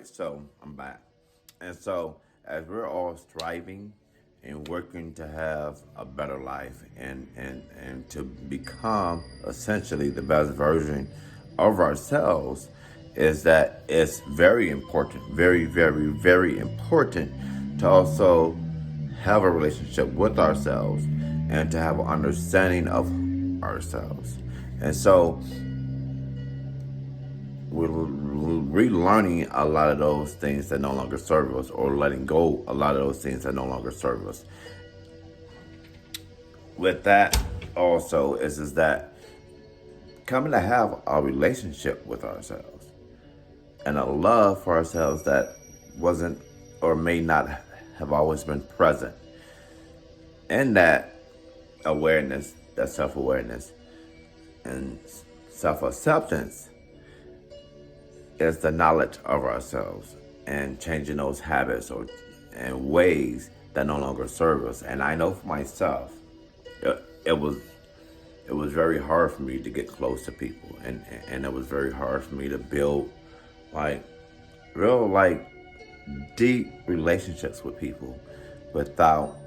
So I'm back. And so, as we're all striving and working to have a better life and to become essentially the best version of ourselves, is that it's very important, very, very, very important to also have a relationship with ourselves and to have an understanding of ourselves. And so, we're relearning a lot of those things that no longer serve us, or letting go a lot of those things that no longer serve us. With that, also is that coming to have a relationship with ourselves and a love for ourselves that wasn't or may not have always been present. And that awareness, that self-awareness and self-acceptance is the knowledge of ourselves and changing those habits or and ways that no longer serve us. And I know for myself, it was very hard for me to get close to people, and it was very hard for me to build like real like deep relationships with people without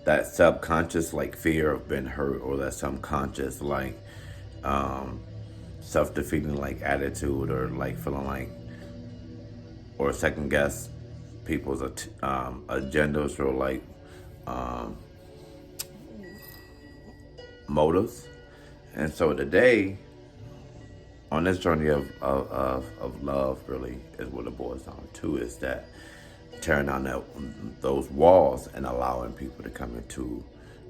that subconscious like fear of being hurt, or that subconscious like um, self-defeating like attitude, or like feeling like or second guess people's agendas, or like um, motives. And so today, on this journey of love, really is what it boils down to, is that tearing down those walls and allowing people to come into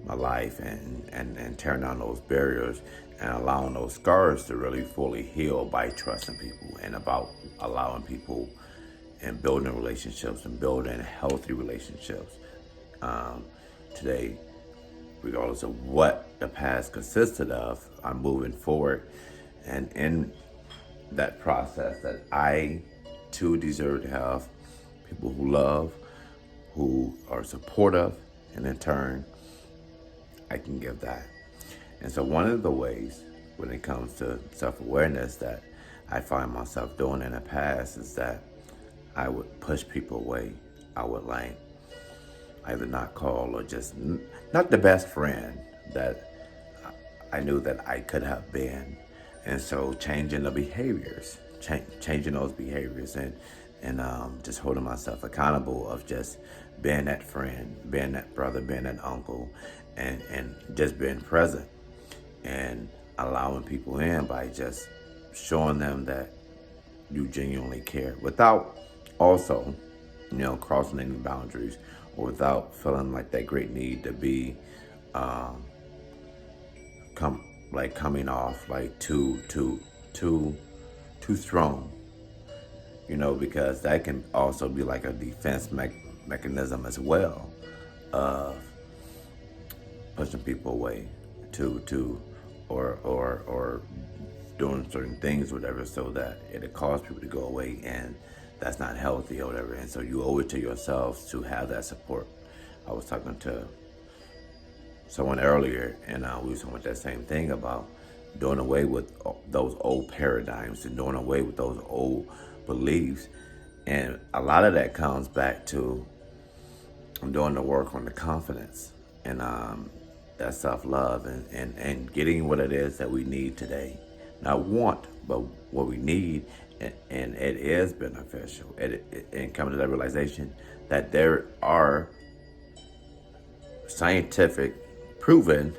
my life, and tearing down those barriers and allowing those scars to really fully heal by trusting people, and about allowing people and building relationships and building healthy relationships. Today, regardless of what the past consisted of, I'm moving forward, and in that process, that I too deserve to have people who love, who are supportive, and in turn, I can give that. And so, one of the ways when it comes to self-awareness that I find myself doing in the past is that I would push people away. I would like either not call, or just not the best friend that I knew that I could have been. And so changing the behaviors, changing those behaviors, and just holding myself accountable of just being that friend, being that brother, being that uncle, and just being present and allowing people in by just showing them that you genuinely care, without also, crossing any boundaries, or without feeling like that great need to be um, coming off like too strong, because that can also be like a defense mechanism as well, of pushing people away, to or doing certain things, whatever, so that it'll cause people to go away, and that's not healthy or whatever. And so you owe it to yourselves to have that support. I was talking to someone earlier, and we were talking about that same thing about doing away with those old paradigms and doing away with those old beliefs. And a lot of that comes back to doing the work on the confidence, and that self-love, and getting what it is that we need today. Not want, but what we need. And it is beneficial. And coming to that realization that there are scientific proven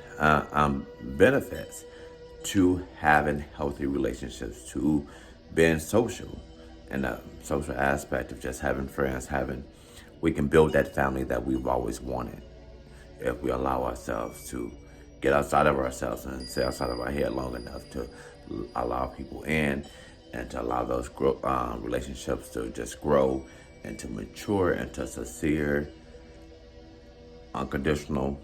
benefits to having healthy relationships, to being social, and the social aspect of just having friends, we can build that family that we've always wanted if we allow ourselves to get outside of ourselves and stay outside of our head long enough to allow people in, and to allow those relationships to just grow and to mature into sincere, unconditional,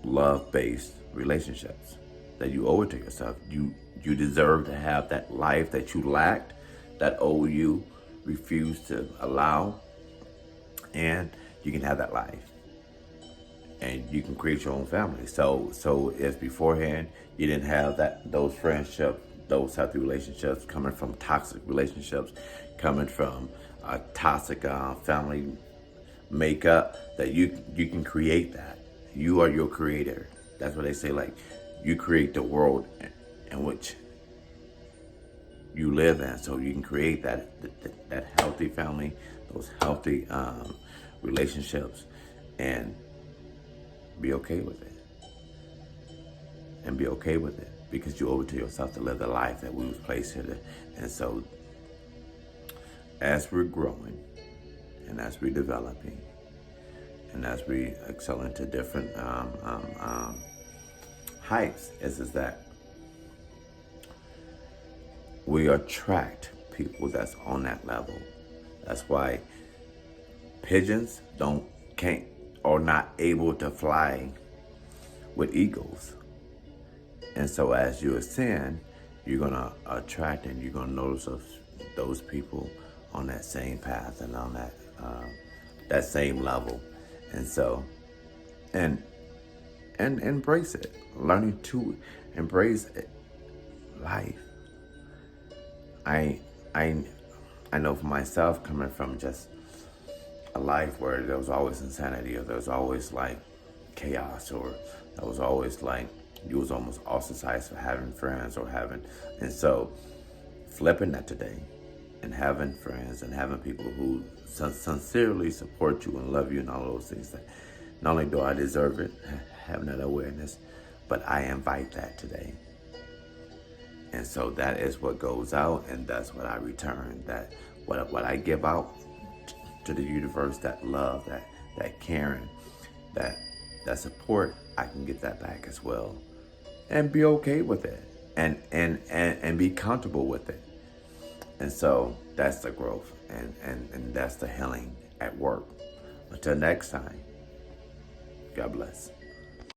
love-based relationships. That you owe it to yourself. You deserve to have that life that you lacked, that OU refused to allow, and you can have that life. And you can create your own family. So if beforehand you didn't have those friendships, those healthy relationships, coming from toxic relationships, coming from a toxic family makeup, that you can create that. You are your creator. That's what they say. Like, you create the world in which you live in, so you can create that healthy family, those healthy relationships, and be okay with it. And be okay with it, because you owe it to yourself to live the life that we was placed here to. And so, as we're growing, and as we're developing, and as we excel into different heights, is that we attract people that's on that level. That's why pigeons can't or not able to fly with eagles. And so as you ascend, you're gonna attract and you're gonna notice those people on that same path and on that same level. And so, and embrace it. Learning to embrace it. Life. I know for myself, coming from just a life where there was always insanity, or there was always like chaos, or there was always like you was almost ostracized for having friends and so flipping that today and having friends and having people who sincerely support you and love you and all those things, that not only do I deserve it, having that awareness, but I invite that today. And so that is what goes out, and that's what I return. That what I give out to the universe, that love, that caring, that support, I can get that back as well, and be okay with it, and be comfortable with it. And so that's the growth, and that's the healing at work. Until next time, God bless.